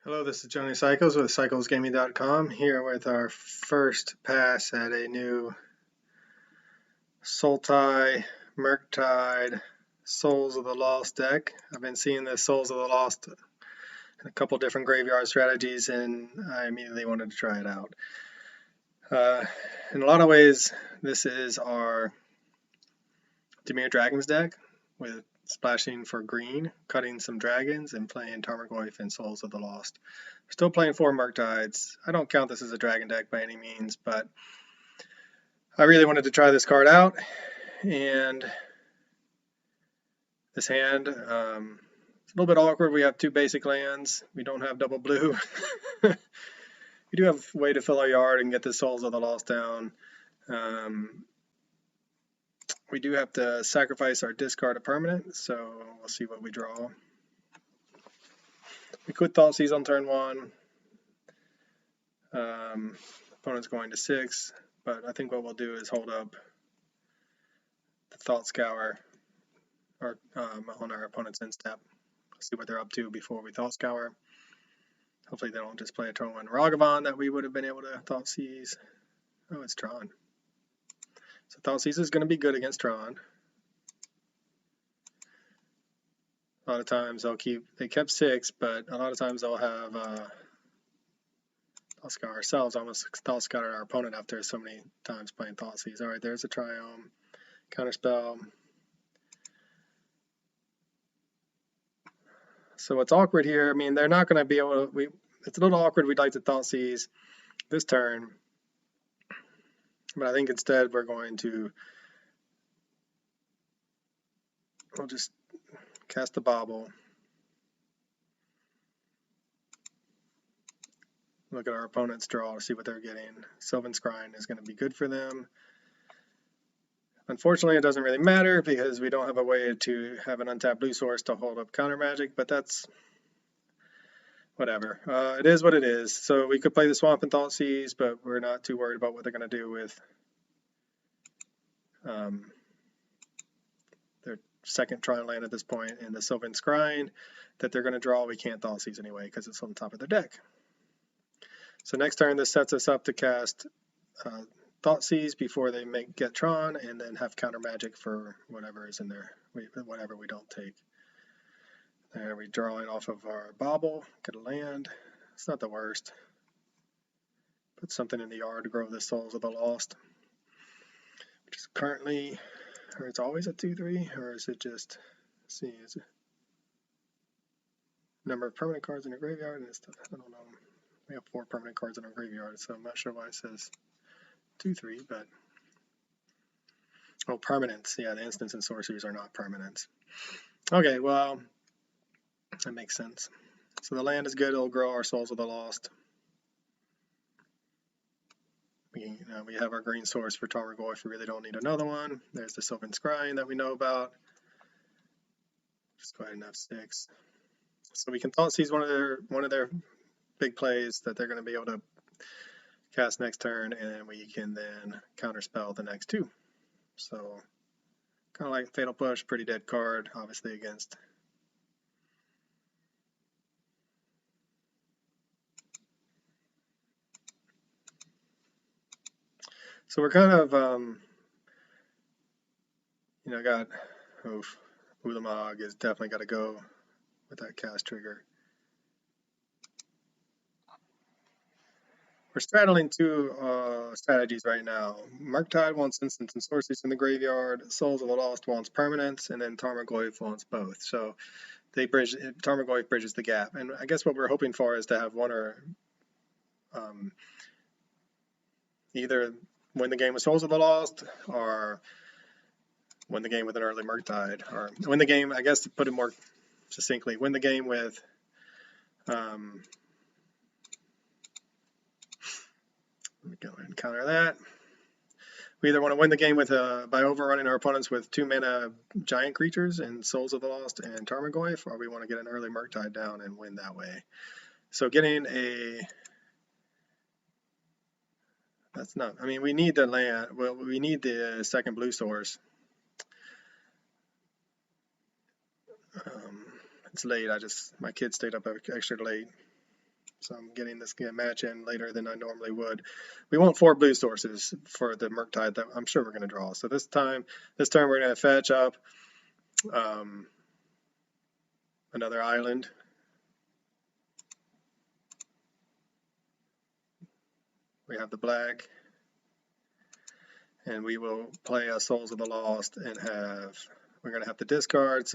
Hello, this is Johnny Cycles with CyclesGaming.com here with our first pass at a new Sultai Murktide Souls of the Lost deck. I've been seeing the Souls of the Lost in a couple different graveyard strategies and I immediately wanted to try it out. In a lot of ways, this is our Dimir Dragons deck with splashing for green, cutting some dragons, and playing Tarmogoyf and Souls of the Lost. We're still playing 4 Murktides. I don't count this as a dragon deck by any means, but I really wanted to try this card out. And this hand, it's a little bit awkward. We have 2 basic lands. We don't have double blue. We do have a way to fill our yard and get the Souls of the Lost down. We do have to sacrifice our discard a permanent, so we'll see what we draw. We could Thoughtseize on turn 1. Opponent's going to 6, but I think what we'll do is hold up the Thought Scour on our opponent's end step. See what they're up to before we Thought Scour. Hopefully they don't just play a turn 1 Ragavan that we would have been able to Thoughtseize. Oh, it's Tron. So Thoughtseize is going to be good against Tron. A lot of times they kept 6, but a lot of times they'll have Thought Scour ourselves, almost Thought Scour our opponent after so many times playing Thoughtseize. Alright, there's a Triome. Counterspell. So what's awkward here, I mean, they're not going to be able to, it's a little awkward, we'd like to Thoughtseize this turn. But I think instead we'll just cast the Bauble. Look at our opponent's draw to see what they're getting. Sylvan Scrying is going to be good for them. Unfortunately, it doesn't really matter because we don't have a way to have an untapped blue source to hold up counter magic, but that's whatever. It is what it is. So we could play the Swamp and Thoughtseize, but we're not too worried about what they're going to do with their second Tron land at this point, and the Sylvan Scrying that they're going to draw, we can't Thoughtseize anyway because it's on top of their deck. So next turn, this sets us up to cast Thoughtseize before they get Tron, and then have counter magic for whatever is in there, whatever we don't take. There, we draw it off of our Bauble, get a land. It's not the worst. Put something in the yard to grow the Souls of the Lost, which is currently, or it's always a 2/3, or is it just, let's see, is it number of permanent cards in your graveyard? And I don't know. We have 4 permanent cards in our graveyard, so I'm not sure why it says 2/3, but oh, permanents. Yeah, the instants and sorceries are not permanents. Okay, well, that makes sense. So the land is good. It'll grow our Souls of the Lost. We have our green source for Tarmogoyf. We really don't need another one. There's the Sylvan Scrying that we know about. Just go ahead and have 6. So we can Thoughtseize one of their big plays that they're going to be able to cast next turn, and we can then counterspell the next 2. So kind of like Fatal Push, pretty dead card, obviously against so we're kind of got Ulamog is definitely got to go with that cast trigger. We're straddling 2 strategies right now. Murktide wants instants and sorceries in the graveyard. Souls of the Lost wants permanents, and then Tarmogoyf wants both. So Tarmogoyf bridges the gap. And I guess what we're hoping for is to have one or either win the game with Souls of the Lost, or win the game with an early Murktide, or win the game, I guess to put it more succinctly, win the game with let me go ahead and counter that. We either want to win the game with by overrunning our opponents with 2 mana giant creatures and Souls of the Lost and Tarmogoyf, or we want to get an early Murktide down and win that way. So getting that's not, I mean, we need the land, well, we need the second blue source. It's late, my kids stayed up extra late. So I'm getting this match in later than I normally would. We want 4 blue sources for the Murktide that I'm sure we're going to draw. So this turn we're going to fetch up another island. We have the black. And we will play a Souls of the Lost and we're going to have to discard,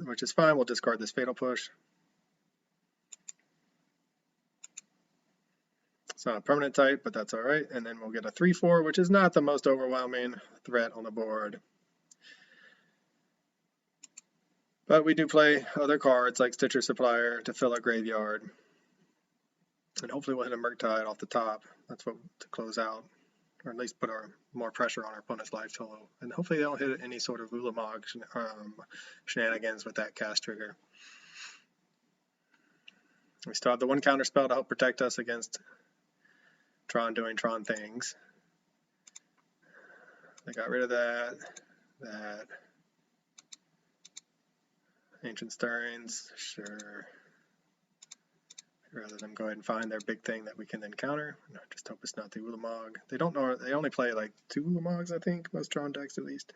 which is fine. We'll discard this Fatal Push. It's not a permanent type, but that's all right. And then we'll get a 3/4, which is not the most overwhelming threat on the board. But we do play other cards like Stitcher Supplier to fill our graveyard. And hopefully we'll hit a Murktide off the top. That's what to close out. Or at least put more pressure on our opponent's life total. And hopefully they don't hit any sort of Ulamog shenanigans with that cast trigger. We still have the 1 counter spell to help protect us against Tron doing Tron things. They got rid of that. Ancient Stirrings, sure. Rather than go ahead and find their big thing that we can then counter. No, just hope it's not the Ulamog. They don't know. They only play like 2 Ulamogs, I think, most Tron decks at least.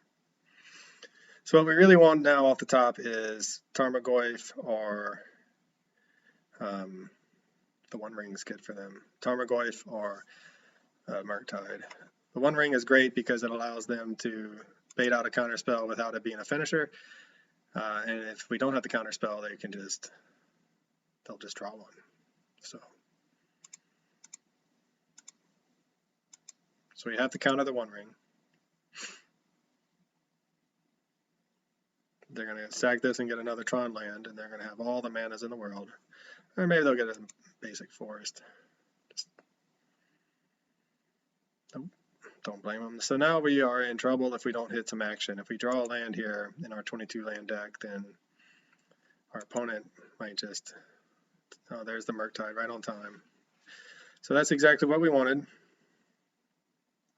So what we really want now off the top is Tarmogoyf or the 1 ring is good for them. Tarmogoyf or Murktide. The 1 ring is great because it allows them to bait out a counter spell without it being a finisher. And if we don't have the counter spell, they'll just draw 1. So we have to counter the 1 ring. They're going to sack this and get another Tron land, and they're going to have all the manas in the world. Or maybe they'll get a basic forest. Don't blame them. So now we are in trouble if we don't hit some action. If we draw a land here in our 22 land deck, then our opponent might just... Oh, there's the Murktide right on time. So that's exactly what we wanted.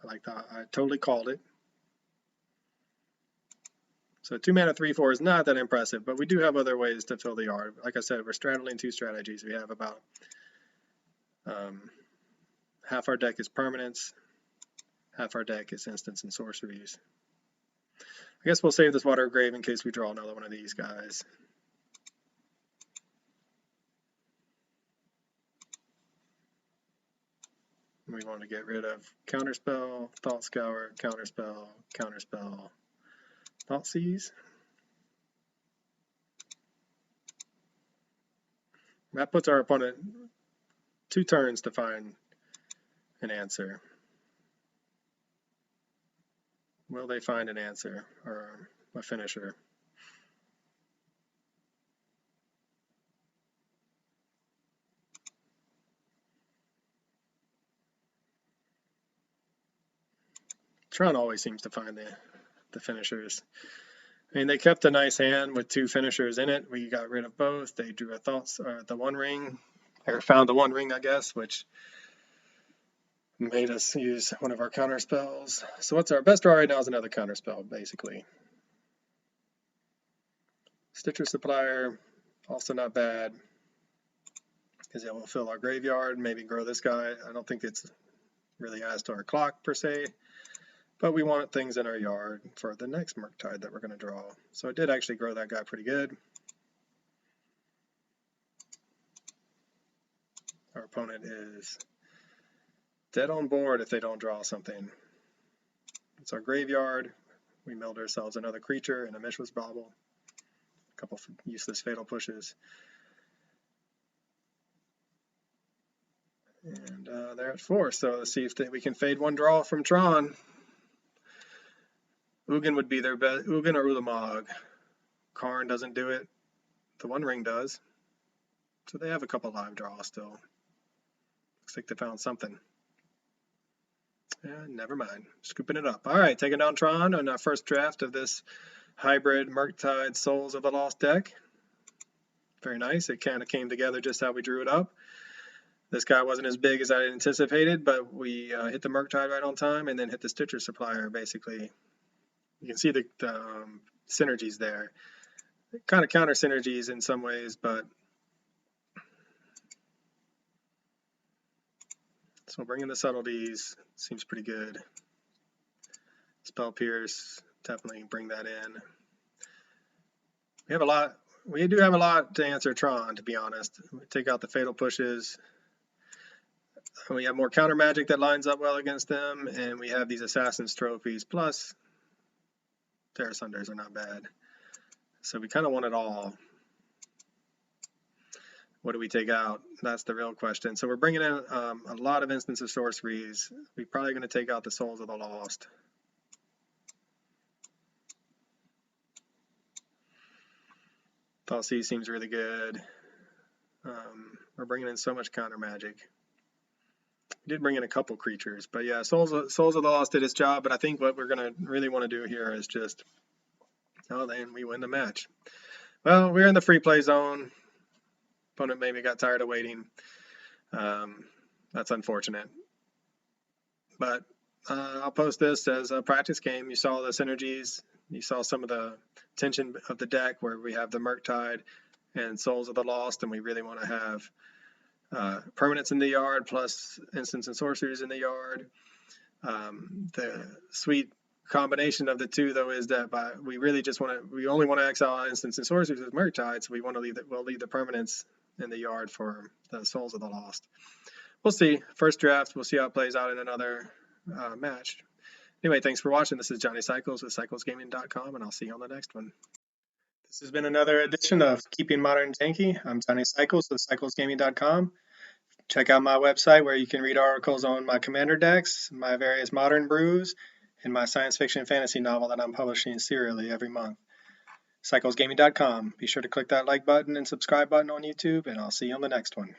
I like that. I totally called it. So 2 mana 3/4 is not that impressive, but we do have other ways to fill the yard. Like I said, we're straddling 2 strategies. We have about half our deck is permanents, half our deck is instants and sorceries. I guess we'll save this Water Grave in case we draw another one of these guys. We want to get rid of Counterspell, Thought Scour, Counterspell, Counterspell, Thoughtseize. That puts our opponent 2 turns to find an answer. Will they find an answer or a finisher? Tron always seems to find the finishers. I mean, they kept a nice hand with 2 finishers in it. We got rid of both. They drew the 1 ring, or found the 1 ring, I guess, which made us use one of our counter spells. So what's our best draw right now is another counter spell, basically. Stitcher Supplier, also not bad, because it will fill our graveyard, maybe grow this guy. I don't think it's really adds to our clock per se, but we want things in our yard for the next Murktide that we're going to draw. So it did actually grow that guy pretty good. Our opponent is dead on board if they don't draw something. It's our graveyard. We milled ourselves another creature and a Mishra's Bauble. A couple useless fatal pushes. And they're at 4, so let's see if we can fade 1 draw from Tron. Ugin would be their best. Ugin or Ulamog. Karn doesn't do it. The 1 ring does. So they have a couple live draws still. Looks like they found something. Yeah, never mind. Scooping it up. All right, taking down Tron on our first draft of this hybrid Murktide Souls of the Lost deck. Very nice. It kind of came together just how we drew it up. This guy wasn't as big as I anticipated, but we hit the Murktide right on time and then hit the Stitcher Supplier, basically. You can see the synergies there. Kind of counter synergies in some ways, but So we'll bring in the subtleties. Seems pretty good. Spell Pierce, definitely bring that in. We have a lot. We do have a lot to answer Tron, to be honest. We take out the fatal pushes. We have more counter magic that lines up well against them, and we have these Assassin's trophies. Plus, Terra Sunders are not bad. So we kind of want it all. What do we take out? That's the real question. So we're bringing in a lot of instants of sorceries. We're probably going to take out the Souls of the Lost. Thoughtseize seems really good. We're bringing in so much counter magic. We did bring in a couple creatures, but yeah, Souls of the Lost did its job. But I think what we're going to really want to do here is just, oh, then we win the match. Well, we're in the free play zone. Opponent maybe got tired of waiting. That's unfortunate. But I'll post this as a practice game. You saw the synergies. You saw some of the tension of the deck where we have the Murktide and Souls of the Lost, and we really want to have permanents in the yard plus instants and sorceries in the yard. The sweet combination of the two, though, is that we really just we only want to exile instants and sorceries with Murktide, so we'll leave the permanents in the yard for the Souls of the Lost. We'll see. First draft, we'll see how it plays out in another match. Anyway, thanks for watching. This is Johnny Cycles with CyclesGaming.com, and I'll see you on the next one. This has been another edition of Keeping Modern Janky. I'm Johnny Cycles with CyclesGaming.com. Check out my website where you can read articles on my Commander decks, my various modern brews, and my science fiction fantasy novel that I'm publishing serially every month. CyclesGaming.com. Be sure to click that like button and subscribe button on YouTube, and I'll see you on the next one.